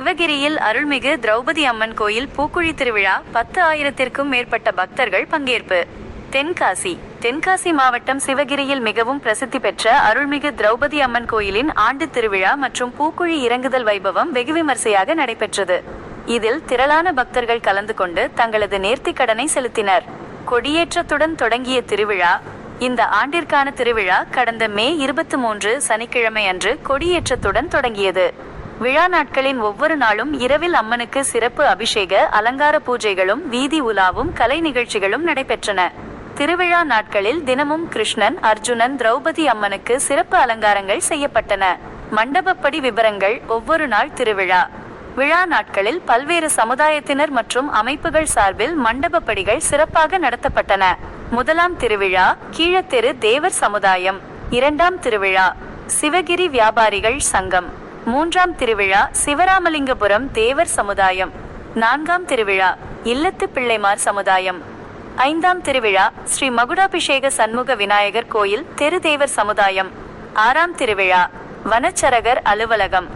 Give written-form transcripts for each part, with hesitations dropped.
சிவகிரியில் அருள்மிகு திரௌபதி அம்மன் கோயில் பூக்குழி திருவிழா 10,000க்கும் மேற்பட்ட பக்தர்கள் பங்கேற்பு. தென்காசி மாவட்டம் சிவகிரியில் மிகவும் பிரசித்தி பெற்ற அருள்மிகு திரௌபதி அம்மன் கோயிலின் ஆண்டு திருவிழா மற்றும் பூக்குழி இறங்குதல் வைபவம் வெகு விமர்சையாக நடைபெற்றது. இதில் திரளான பக்தர்கள் கலந்து கொண்டு தங்களது நேர்த்திக் கடனை செலுத்தினர். கொடியேற்றத்துடன் தொடங்கிய திருவிழா. இந்த ஆண்டிற்கான திருவிழா கடந்த மே 23 சனிக்கிழமை அன்று கொடியேற்றத்துடன் தொடங்கியது. விழா நாட்களின் ஒவ்வொரு நாளும் இரவில் அம்மனுக்கு சிறப்பு அபிஷேக அலங்கார பூஜைகளும் வீதி உலாவும் கலை நிகழ்ச்சிகளும் நடைபெற்றன. திருவிழா நாட்களில் தினமும் கிருஷ்ணன், அர்ஜுனன், திரௌபதி அம்மனுக்கு சிறப்பு அலங்காரங்கள் செய்யப்பட்டன. மண்டபப்படி விபரங்கள். ஒவ்வொரு நாள் திருவிழா. விழா நாட்களில் பல்வேறு சமுதாயத்தினர் மற்றும் அமைப்புகள் சார்பில் மண்டபப்படிகள் சிறப்பாக நடத்தப்பட்டன. முதலாம் திருவிழா கீழத்தெரு தேவர் சமுதாயம். இரண்டாம் திருவிழா சிவகிரி வியாபாரிகள் சங்கம். மூன்றாம் திருவிழா சிவராமலிங்கபுரம் தேவர் சமுதாயம். நான்காம் திருவிழா இல்லத்து பிள்ளைமார் சமுதாயம். ஐந்தாம் திருவிழா ஸ்ரீ மகுடாபிஷேக சண்முக விநாயகர் கோயில் தெரு தேவர் சமுதாயம். ஆறாம் திருவிழா வனச்சரகர் அலுவலகம்.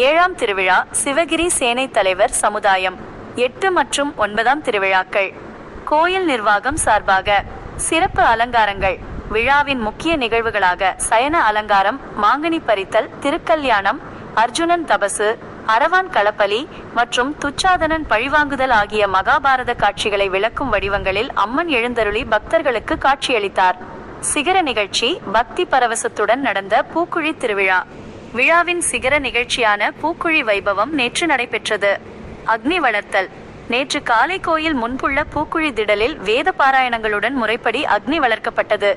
ஏழாம் திருவிழா சிவகிரி சேனை தலைவர் சமுதாயம். 8 மற்றும் 9ஆம் திருவிழாக்கள். கோயில் நிர்வாகம் சார்பாக சிறப்பு அலங்காரங்கள். விழாவின் முக்கிய நிகழ்வுகளாக சயன அலங்காரம், மாங்கனி பறித்தல், திருக்கல்யாணம், அர்ஜுனன் தபசு, அரவான் களப்பலி மற்றும் துச்சாதனன் பழிவாங்குதல் ஆகிய மகாபாரத காட்சிகளை விளக்கும் வடிவங்களில் அம்மன் எழுந்தருளி பக்தர்களுக்கு காட்சியளித்தார். சிகர நிகழ்ச்சி. பக்தி பரவசத்துடன் நடந்த பூக்குழி திருவிழா. விழாவின் சிகர நிகழ்ச்சியான பூக்குழி வைபவம் நேற்று நடைபெற்றது. அக்னி வளர்த்தல். நேற்று காலை கோயில் முன்புள்ள பூக்குழி திடலில் வேத பாராயணங்களுடன் முறைப்படி அக்னி வளர்க்கப்பட்டது.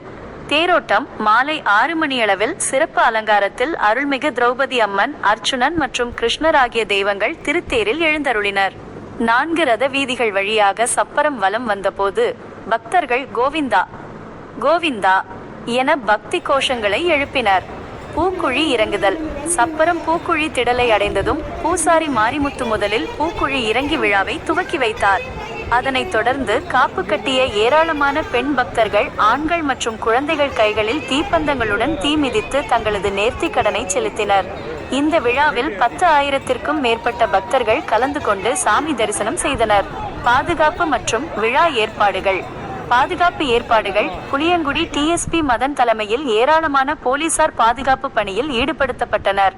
தேரோட்டம். மாலை 6 மணியளவில் சிறப்பு அலங்காரத்தில் அருள்மிகு திரௌபதி அம்மன், அர்ச்சுனன் மற்றும் கிருஷ்ணர் ஆகிய தெய்வங்கள் திருத்தேரில் எழுந்தருளினர். 4 ரத வீதிகள் வழியாக சப்பரம் வலம் வந்தபோது பக்தர்கள் கோவிந்தா கோவிந்தா என பக்தி கோஷங்களை எழுப்பினர். பூக்குழி இறங்குதல். சப்பரம் பூக்குழி திடலை அடைந்ததும் பூசாரி மாரிமுத்து முதலில் பூக்குழி இறங்கி விழாவை துவக்கி வைத்தார். அதனைத் தொடர்ந்து காப்பு கட்டிய ஏராளமான பெண் பக்தர்கள், ஆண்கள் மற்றும் குழந்தைகள் கைகளில் தீப்பந்தங்களுடன் தீ மிதித்து தங்களது நேர்த்திக் கடனை செலுத்தினர். இந்த விழாவில் 10,000க்கும் மேற்பட்ட பக்தர்கள் கலந்து கொண்டு சாமி தரிசனம் செய்தனர். பாதுகாப்பு மற்றும் விழா ஏற்பாடுகள். பாதுகாப்பு ஏற்பாடுகள். புளியங்குடி டிஎஸ்பி மதன் தலைமையில் ஏராளமான போலீசார் பாதுகாப்பு பணியில் ஈடுபடுத்தப்பட்டனர்.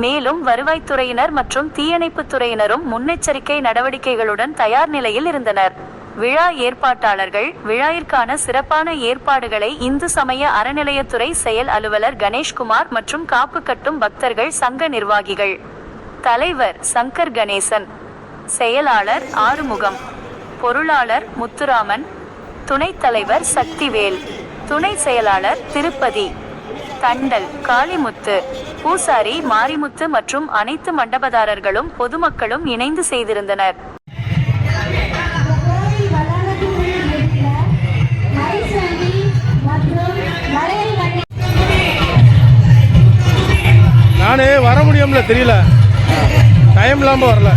மேலும் வருவாய்த்துறையினர் மற்றும் தீயணைப்பு துறையினரும் முன்னெச்சரிக்கை நடவடிக்கைகளுடன் தயார் நிலையில் இருந்தனர். விழா ஏற்பாட்டாளர்கள். விழாவிற்கான சிறப்பான ஏற்பாடுகளை இந்து சமய அறநிலையத்துறை செயல் அலுவலர் கணேஷ்குமார் மற்றும் காப்பு கட்டும் பக்தர்கள் சங்க நிர்வாகிகள். தலைவர் சங்கர் கணேசன். செயலாளர் ஆறுமுகம். பொருளாளர் முத்துராமன். துணைத் தலைவர் சக்திவேல். துணை செயலாளர் திருப்பதி. தண்டல் காளிமுத்து. பூசாரி மாரிமுத்து மற்றும் அனைத்து மண்டபதாரர்களும் பொதுமக்களும் இணைந்து செய்திருந்தனர். நானே வர முடியும்ல, தெரியல, டைம் இல்லாம வரல.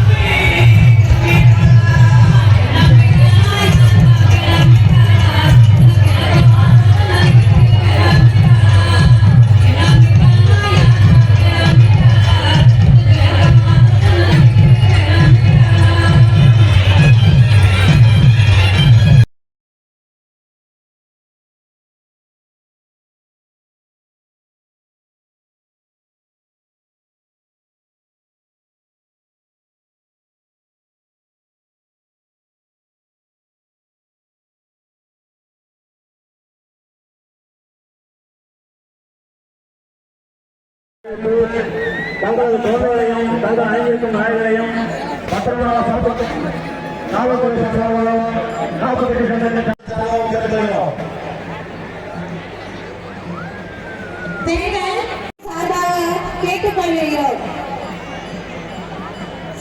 தங்களது தோழர்களையும் தங்கள் அனைவருக்கும் நாயகரையும் பத்திரமாக சமர்ப்பிக்கும் காவல்துறை சார்பாகவும் காப்புக்கட்டி சங்கத்தின் கேட்டுக்கொள்கிறோம்.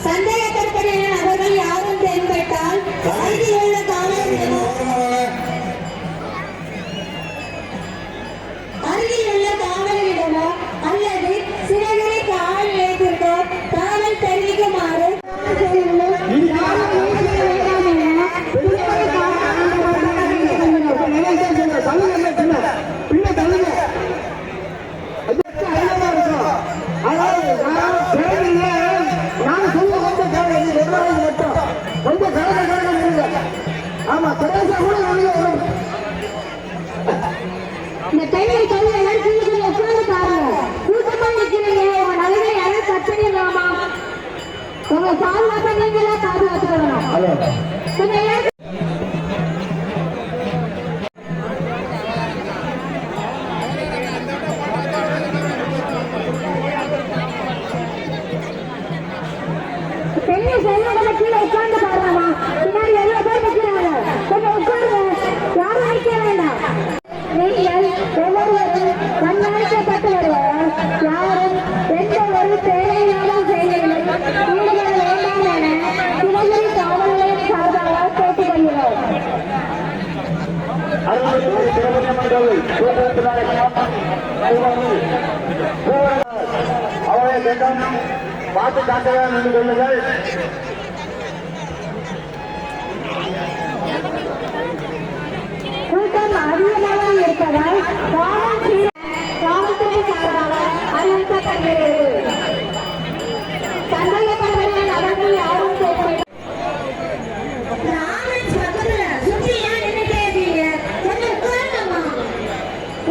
சந்தேகத்திற்குரிய நபர்கள் யாரும் தென்பட்டால் அருகிலுள்ள காவலரிடமோ அல்லது சிவகிரி காவல் நிலையத்திற்கோ தகவல் தெரிவிக்குமாறு நான் சொல்ல உங்க பாதுகாப்பை நீங்களே பாதுகாத்துக்கணும். ஹலோ கொஞ்சம் ஏன் பெண்ணை செல்வங்களை கீழே உட்கார்ந்து பாருங்கம்மா. பின்னாடி எல்லா பேர் நிற்கிறாங்க. கொஞ்சம் உட்காருங்க. யாரும் நிற்க வேண்டாம். நீங்கள் ஒவ்வொருவரும் கண்காணிக்கப்பட்டு வருவதால் யாரும் எந்த ஒரு தேவையில்லாத செயல்களிலும் ஈடுபட வேண்டாம் என சிவகிரி காவல் நிலையம் சார்பாக கேட்டுக்கொள்கிறோம். அருள்மிகு திருப்பதி கோவில் அவரை கேட்டும் பார்த்து காட்டவே நின்று கொள்ளுங்கள். கூட்டம் அதிகமாக இருப்பதால் காவல்துறை சார்பாக அறிவிக்கப்படுகிறது. சந்தேகப்படுகிற நபர்கள் யாரும் சேர்க்க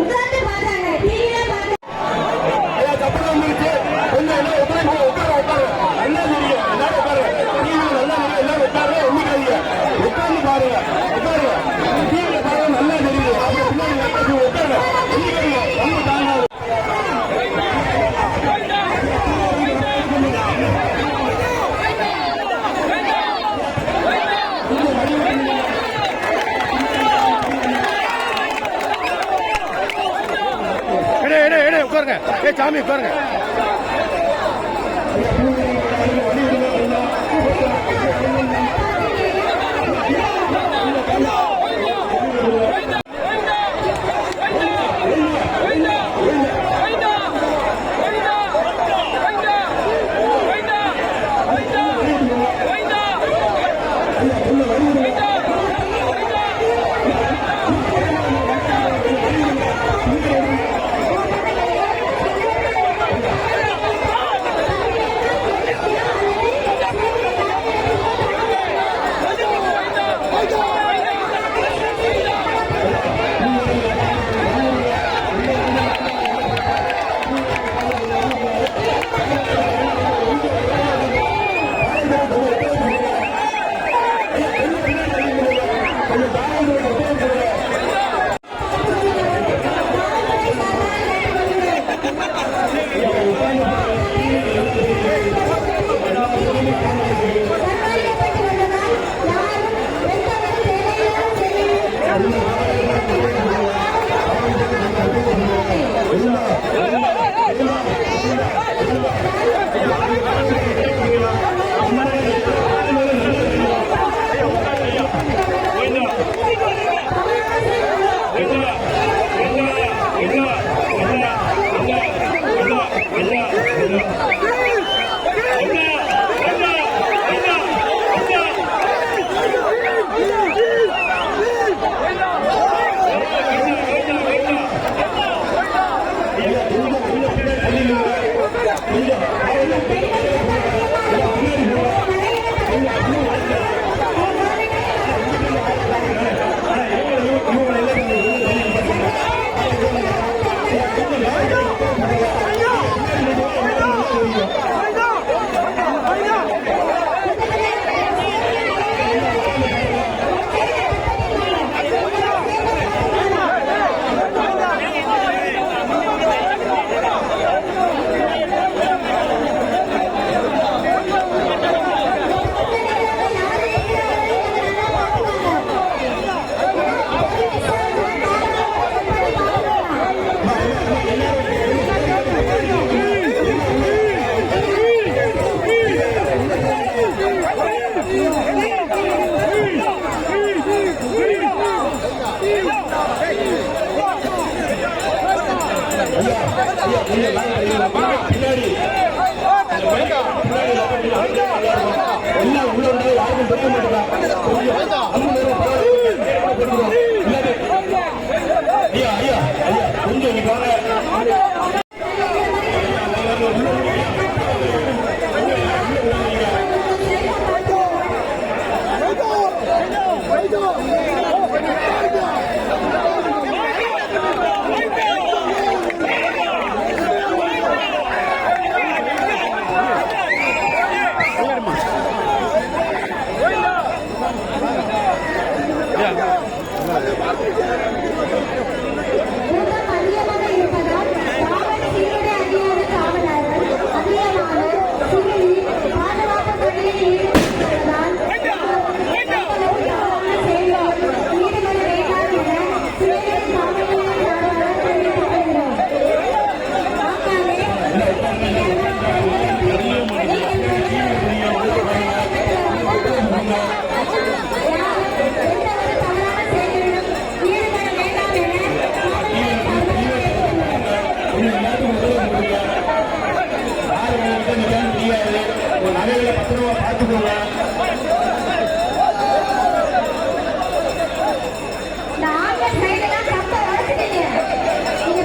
உட்கார்ந்து பார்த்தாங்க. டிவியில பார்த்தாங்க. உட்காருங்க. சாமி உட்காருங்க. பார்த்துக்கோங்க. இந்த ஆண்கள் சைடெல்லாம் கப்பை வளர்த்துட்டீங்க. நீங்க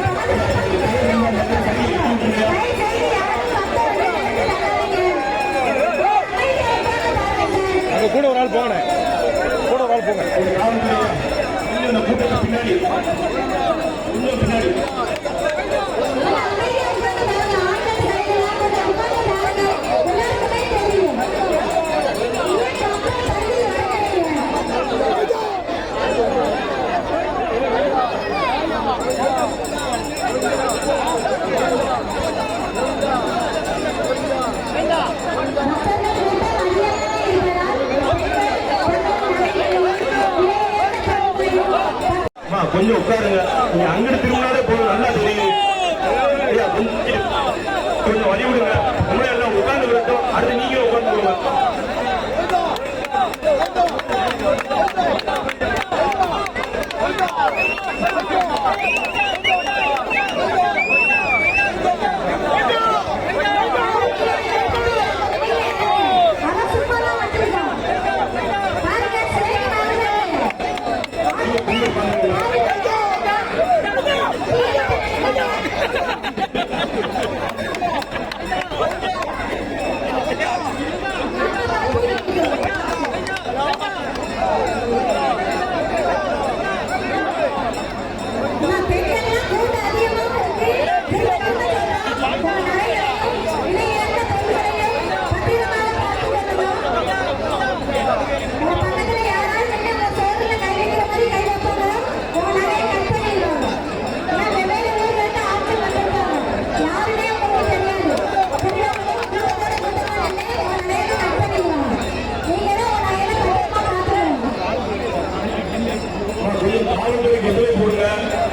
அங்கே கூட ஒரு ஆள் போங்கண்ணே, கூட ஒரு ஆள் போங்க. இந்த கூட்டத்துக்கு பின்னாடி இன்னும் பின்னாடி கொஞ்சம் உட்காருங்க. நீங்க அங்கிட்டு திரும்பினாலே போதும், நல்லா தெரியும். ஐயா, கொஞ்சம் வழி விடுங்க. உங்களே எல்லாம் உட்கார்ந்து விடட்டும். அடுத்து நீங்க உட்கார்ந்து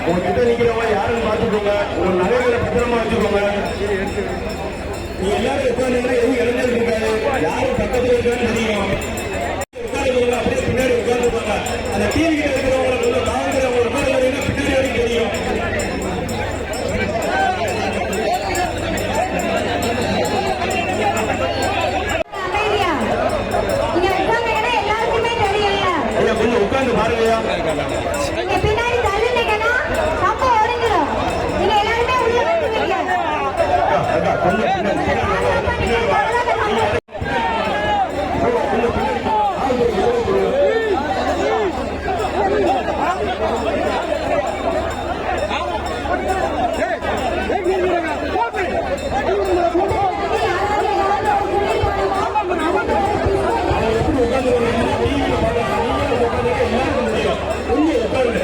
உங்ககிட்ட நிக்கிறவங்க யாருன்னு பாத்துக்கோங்க. உங்க நகைகளை பத்திரமா வச்சுக்கோங்க. நீங்க எல்லாரும் உட்கார்ந்து எதுவும் இளைஞர் இருக்காது. யாரும் பக்கத்துல இருக்கான்னு தெரியும். உட்கார்ந்து அப்படியே பின்னாடி உட்கார்ந்துருப்பாங்க. அந்த டிவி கிட்ட இருக்கிறவங்களுக்கு தாழ்கிறவங்க உட்கார்ந்து பின்னாடி வரைக்கும் தெரியும். கொஞ்சம் உட்கார்ந்து பாருங்கயா.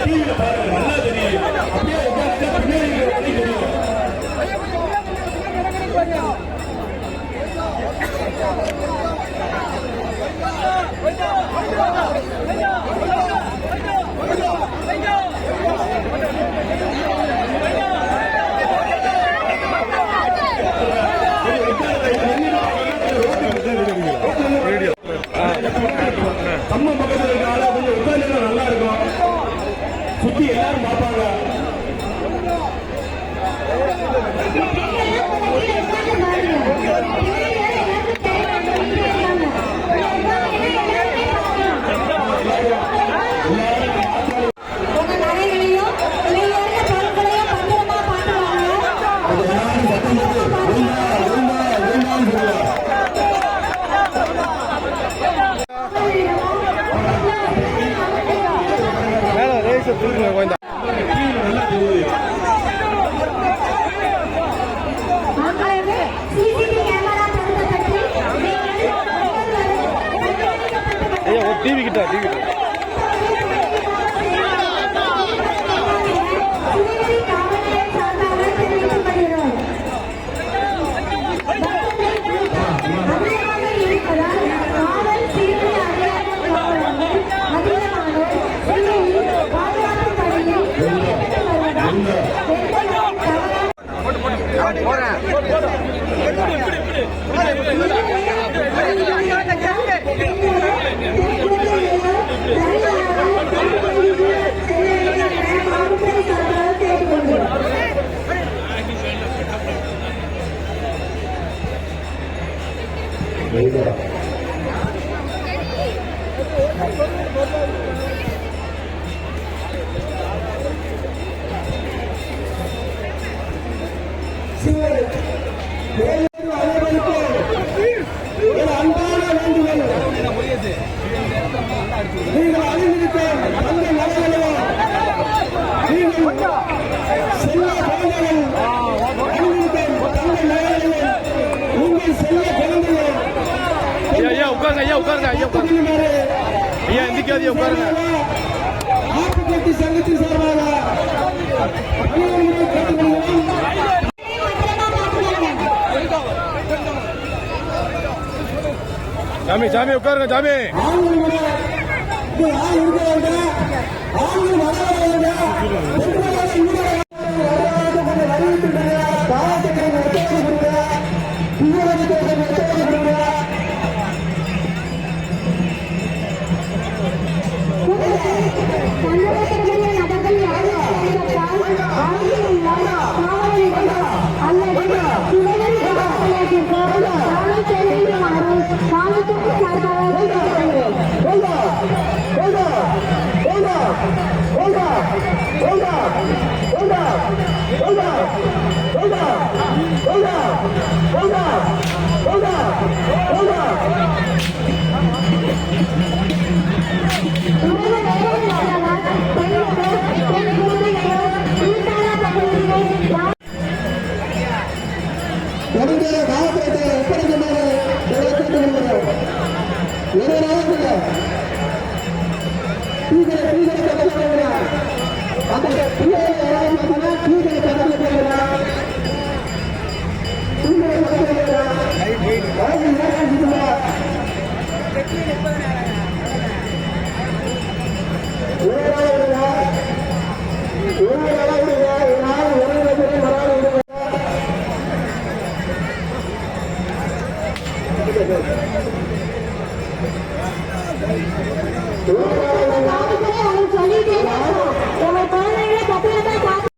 டிவியில பாருங்க, நல்லா தெரியும். அப்படியே உட்கார்ந்து பின்னாடி தெரியும். நம்ம பக்கத்தில் இருக்கால கொஞ்சம் உட்கார்ந்து நல்லா இருக்கும். சுத்தி எல்லாரும் பார்ப்பாங்க. மேலே ரேஸை தூக்குங்க கொஞ்சம். ஐயா ஒரு டிவி கிட்ட போறேன். அன்பான வேண்டுகோள், நீங்கள் அறிந்திருக்க அந்த நலன்களையும் நீங்கள் செல்ல குழந்தைகள் அறிந்திருக்க தங்கள் நலன்களையும் உங்கள் செல்ல குழந்தைகள் ஐயா உட்காருங்க ஐயா உட்காருங்க ஐயா உட்காருங்க ஐயா எந்திக்காதீங்க உட்காருங்க. ஆட்டுக்கட்டி சங்கத்தின் சார்பாக கேட்டுக்கொள்கிறோம். சாமி சாமி உட்காருங்க சாமி. ஆண்கள் கூட இது ஆண் இருக்கிறவங்க ஆண்கள் வரவங்க Oh,